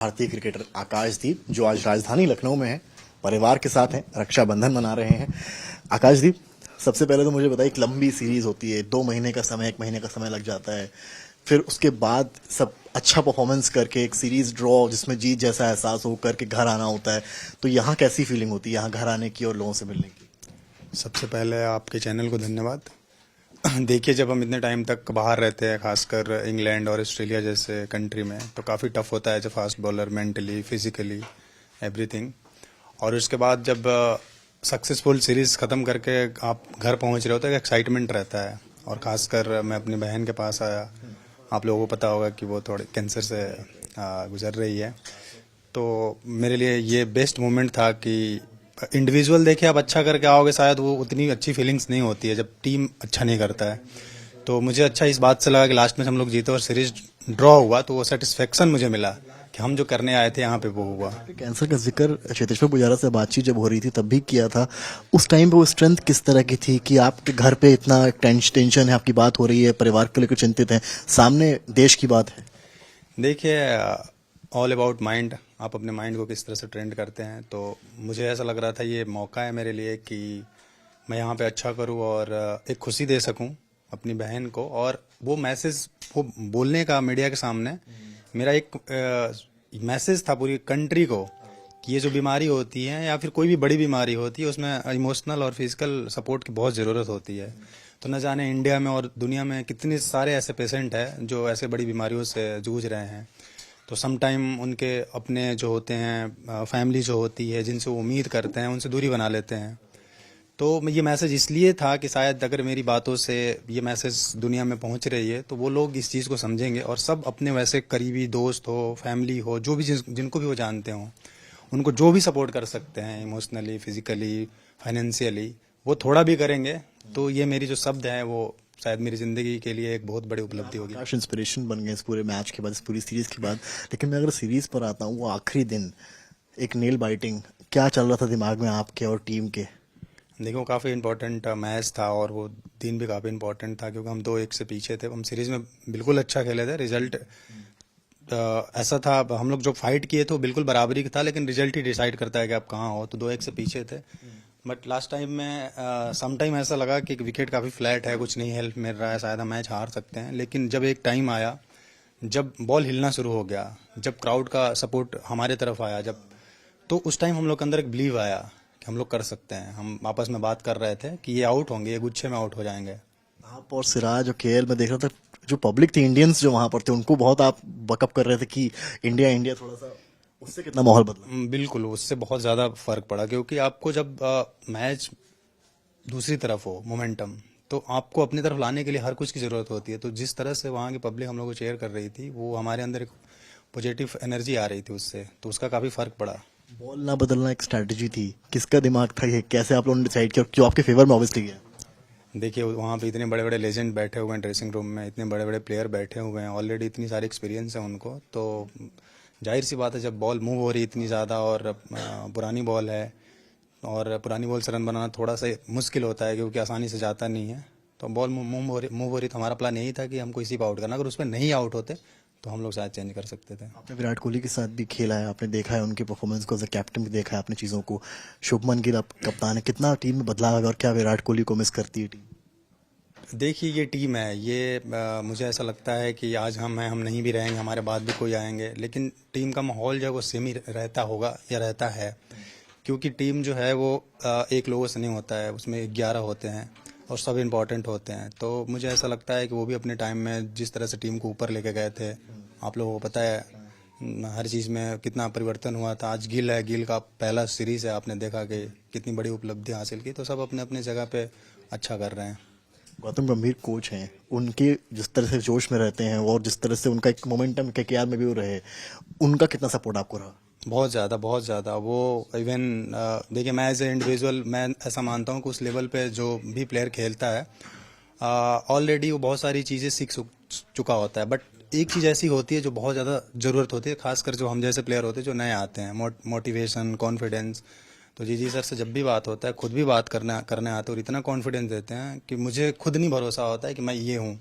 भारतीय क्रिकेटर आकाशदीप जो आज राजधानी लखनऊ में है, परिवार के साथ हैं, रक्षाबंधन मना रहे हैं। आकाशदीप, सबसे पहले तो मुझे बताइए, एक लंबी सीरीज होती है, 2 महीने का समय, 1 महीने का समय लग जाता है, फिर उसके बाद सब अच्छा परफॉर्मेंस करके एक सीरीज ड्रॉ जिसमें जीत जैसा एहसास हो करके घर आना होता है। तो यहाँ कैसी फीलिंग होती है, यहाँ घर आने की और लोगों से मिलने की? सबसे पहले आपके चैनल को धन्यवाद। देखिए, जब हम इतने टाइम तक बाहर रहते हैं, खासकर इंग्लैंड और ऑस्ट्रेलिया जैसे कंट्री में, तो काफ़ी टफ होता है as a fast bowler, mentally, physically, everything. और उसके बाद जब सक्सेसफुल सीरीज ख़त्म करके आप घर पहुंच रहे हो तो एक एक्साइटमेंट रहता है। और ख़ासकर मैं अपनी बहन के पास आया, आप लोगों को पता होगा कि वो थोड़े कैंसर से गुजर रही है। तो मेरे लिए ये बेस्ट मोमेंट था कि इंडिविजुअल देखिए आप अच्छा करके आओगे, शायद वो उतनी अच्छी फीलिंग्स नहीं होती है जब टीम अच्छा नहीं करता है। तो मुझे अच्छा इस बात से लगा कि लास्ट में हम लोग जीते और सीरीज ड्रॉ हुआ, तो वो सेटिस्फेक्शन मुझे मिला कि हम जो करने आए थे यहाँ पे वो हुआ। कैंसर का जिक्र चेतेश्वर पुजारा से बातचीत जब हो रही थी तब भी किया था। उस टाइम पे वो स्ट्रेंथ किस तरह की थी कि आपके घर पे इतना टेंशन है, आपकी बात हो रही है, परिवार को लेकर चिंतित हैं, सामने देश की बात है? देखिए, ऑल अबाउट माइंड, आप अपने माइंड को किस तरह से ट्रेंड करते हैं। तो मुझे ऐसा लग रहा था ये मौका है मेरे लिए कि मैं यहाँ पे अच्छा करूँ और एक खुशी दे सकूँ अपनी बहन को। और वो मैसेज वो बोलने का मीडिया के सामने मेरा एक मैसेज था पूरी कंट्री को कि ये जो बीमारी होती है या फिर कोई भी बड़ी बीमारी होती है, उसमें इमोशनल और फिजिकल सपोर्ट की बहुत ज़रूरत होती है। तो न जाने इंडिया में और दुनिया में कितने सारे ऐसे पेशेंट हैं जो ऐसे बड़ी बीमारियों से जूझ रहे हैं। तो सम टाइम उनके अपने जो होते हैं, फैमिली जो होती है, जिनसे वो उम्मीद करते हैं, उनसे दूरी बना लेते हैं। तो ये मैसेज इसलिए था कि शायद अगर मेरी बातों से ये मैसेज दुनिया में पहुंच रही है तो वो लोग इस चीज़ को समझेंगे और सब अपने वैसे करीबी दोस्त हो, फैमिली हो, जो भी जिनको भी वो जानते हों, उनको जो भी सपोर्ट कर सकते हैं इमोशनली, फिजिकली, फाइनेंशियली, वो थोड़ा भी करेंगे। तो ये मेरी जो शब्द है वो शायद मेरी ज़िंदगी के लिए एक बहुत बड़ी उपलब्धि होगी। काश इंस्पिरेशन बन गए इस पूरे मैच के बाद, इस पूरी सीरीज के बाद। लेकिन मैं अगर सीरीज पर आता हूँ, वो आखिरी दिन एक नेल बाइटिंग, क्या चल रहा था दिमाग में आपके और टीम के? देखो, काफ़ी इंपॉर्टेंट मैच था और वो दिन भी काफ़ी इंपॉर्टेंट था क्योंकि हम 2-1 से पीछे थे। हम सीरीज में बिल्कुल अच्छा खेले थे। रिजल्ट ऐसा था, हम लोग जो फाइट किए थे वो बिल्कुल बराबरी का था, लेकिन रिजल्ट ही डिसाइड करता है कि आप कहाँ हो। तो 2-1 से पीछे थे। बट लास्ट टाइम में सम टाइम ऐसा लगा कि विकेट काफ़ी फ्लैट है, कुछ नहीं हेल्प मिल रहा है, शायद हम मैच हार सकते हैं। लेकिन जब एक टाइम आया जब बॉल हिलना शुरू हो गया, जब क्राउड का सपोर्ट हमारे तरफ आया, जब तो उस टाइम हम लोग के अंदर एक बिलीव आया कि हम लोग कर सकते हैं। हम आपस में बात कर रहे थे कि ये आउट होंगे, ये गुच्छे में आउट हो जाएंगे। आप और सिराज और केएल में देख रहा था, जो पब्लिक थी, इंडियंस जो वहां पर थे, उनको बहुत आप बकअप कर रहे थे कि इंडिया इंडिया, थोड़ा सा उससे कितना माहौल बदला? बिल्कुल, उससे बहुत ज़्यादा फर्क पड़ा क्योंकि आपको जब मैच दूसरी तरफ हो, मोमेंटम, तो आपको अपनी तरफ लाने के लिए हर कुछ की ज़रूरत होती है। तो जिस तरह से वहाँ की पब्लिक हम लोग को चेयर कर रही थी, वो हमारे अंदर एक पॉजिटिव एनर्जी आ रही थी उससे, तो उसका काफ़ी फर्क पड़ा। बॉल ना बदलना एक स्ट्रैटेजी थी, किसका दिमाग था ये, कैसे आप लोगों ने डिसाइड किया, क्यों आपके फेवर में ऑब्वियसली गया? देखिए, वहाँ पे इतने बड़े बड़े लेजेंड बैठे हुए हैं ड्रेसिंग रूम में, इतने बड़े बड़े प्लेयर बैठे हुए हैं, ऑलरेडी इतनी सारी एक्सपीरियंस है उनको। तो जाहिर सी बात है, जब बॉल मूव हो रही इतनी ज़्यादा और पुरानी बॉल है और पुरानी बॉल से रन बनाना थोड़ा सा मुश्किल होता है क्योंकि आसानी से जाता नहीं है। तो बॉल मूव हो रही तो हमारा प्लान यही था कि हमको इसी पर आउट करना। अगर उस पर नहीं आउट होते तो हम लोग शायद चेंज कर सकते थे। आपने विराट कोहली के साथ भी खेला है, आपने देखा है उनकी परफॉर्मेंस को, एज अ कैप्टन भी देखा है आपने चीज़ों को। शुभमन गिल आप कप्तान है, कितना टीम में बदलाव है और क्या विराट कोहली को मिस करती है टीम? देखिए, ये टीम है, ये मुझे ऐसा लगता है कि आज हम हैं, हम नहीं भी रहेंगे, हमारे बाद भी कोई आएंगे, लेकिन टीम का माहौल जो है वो सेम ही रहता होगा या रहता है। क्योंकि टीम जो है वो एक लोगों से नहीं होता है, उसमें 11 होते हैं और सब इम्पोर्टेंट होते हैं। तो मुझे ऐसा लगता है कि वो भी अपने टाइम में जिस तरह से टीम को ऊपर लेके गए थे, आप लोगों को पता है हर चीज़ में कितना परिवर्तन हुआ था। आज गिल है, गिल का पहला सीरीज़ है, आपने देखा कि कितनी बड़ी उपलब्धि हासिल की। तो सब अपने अपने जगह पे अच्छा कर रहे हैं। गौतम गंभीर कोच हैं, उनके जिस तरह से जोश में रहते हैं और जिस तरह से उनका एक मोमेंटम केकेआर में भी वो रहे, उनका कितना सपोर्ट आपको रहा? बहुत ज़्यादा, बहुत ज़्यादा। वो इवन देखिए, मैं एज ए इंडिविजुअल मैं ऐसा मानता हूँ कि उस लेवल पे जो भी प्लेयर खेलता है ऑलरेडी वो बहुत सारी चीज़ें सीख चुका होता है। बट एक चीज़ ऐसी होती है जो बहुत ज़्यादा ज़रूरत होती है, खासकर जो हम जैसे प्लेयर होते हैं जो नए आते हैं, मोटिवेशन, कॉन्फिडेंस। तो जी सर से जब भी बात होता है, खुद भी बात करने आते हैं और इतना कॉन्फिडेंस देते हैं कि मुझे खुद नहीं भरोसा होता है कि मैं ये हूँ।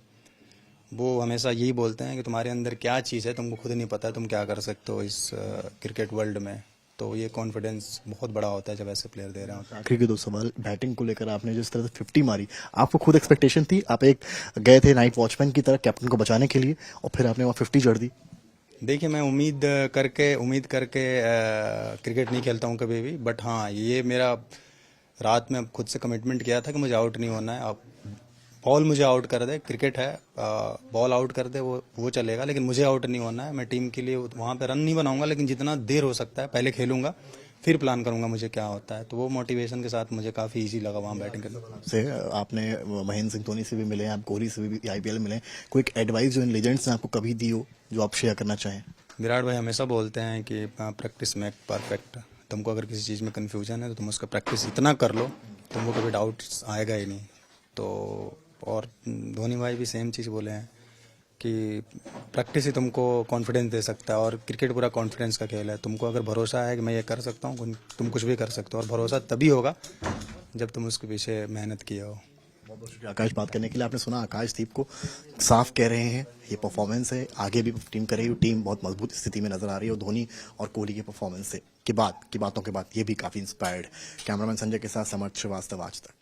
वो हमेशा यही बोलते हैं कि तुम्हारे अंदर क्या चीज़ है तुमको खुद नहीं पता है, तुम क्या कर सकते हो इस क्रिकेट वर्ल्ड में। तो ये कॉन्फिडेंस बहुत बड़ा होता है जब ऐसे प्लेयर दे रहे होते हैं। आखिरी के दो सवाल, बैटिंग को लेकर आपने जिस तरह से 50 मारी, आपको खुद एक्सपेक्टेशन थी? आप एक गए थे नाइट वॉचमैन की तरह कैप्टन को बचाने के लिए और फिर आपने वहाँ 50 जड़ दी। देखिए, मैं उम्मीद करके क्रिकेट नहीं खेलता हूँ कभी भी, बट हाँ ये मेरा रात में खुद से कमिटमेंट किया था कि मुझे आउट नहीं होना है। अब बॉल मुझे आउट कर दे, क्रिकेट है, बॉल आउट कर दे वो चलेगा, लेकिन मुझे आउट नहीं होना है। मैं टीम के लिए वहाँ पे रन नहीं बनाऊंगा, लेकिन जितना देर हो सकता है पहले खेलूंगा, फिर प्लान करूंगा मुझे क्या होता है। तो वो मोटिवेशन के साथ मुझे काफ़ी इजी लगा वहाँ बैटिंग करना। से आपने महेंद्र सिंह धोनी से भी मिले हैं, आप कोहली से भी आईपीएल मिले हैं, कोई एक एडवाइस जो इन लेजेंड्स ने आपको कभी दी हो जो आप शेयर करना चाहें? विराट भाई हमेशा बोलते हैं कि प्रैक्टिस मेक परफेक्ट। तुमको अगर किसी चीज़ में कन्फ्यूजन है तो तुम उसका प्रैक्टिस इतना कर लो, तुमको कभी डाउट आएगा ही नहीं। तो और धोनी भाई भी सेम चीज़ बोले हैं कि प्रैक्टिस ही तुमको कॉन्फिडेंस दे सकता है, और क्रिकेट पूरा कॉन्फिडेंस का खेल है। तुमको अगर भरोसा है कि मैं ये कर सकता हूँ, तुम कुछ भी कर सकते हो, और भरोसा तभी होगा जब तुम उसके पीछे मेहनत किया हो। बहुत बहुत शुक्रिया आकाश बात करने के लिए। आपने सुना आकाशदीप को साफ कह रहे हैं ये परफॉर्मेंस है, आगे भी टीम कर रही है, टीम बहुत मजबूत स्थिति में नजर आ रही है और धोनी और कोहली के परफॉर्मेंस से की बातों के बाद ये भी काफी इंस्पायर्ड। कैमरामैन संजय के साथ समर्थ श्रीवास्तव, आज तक।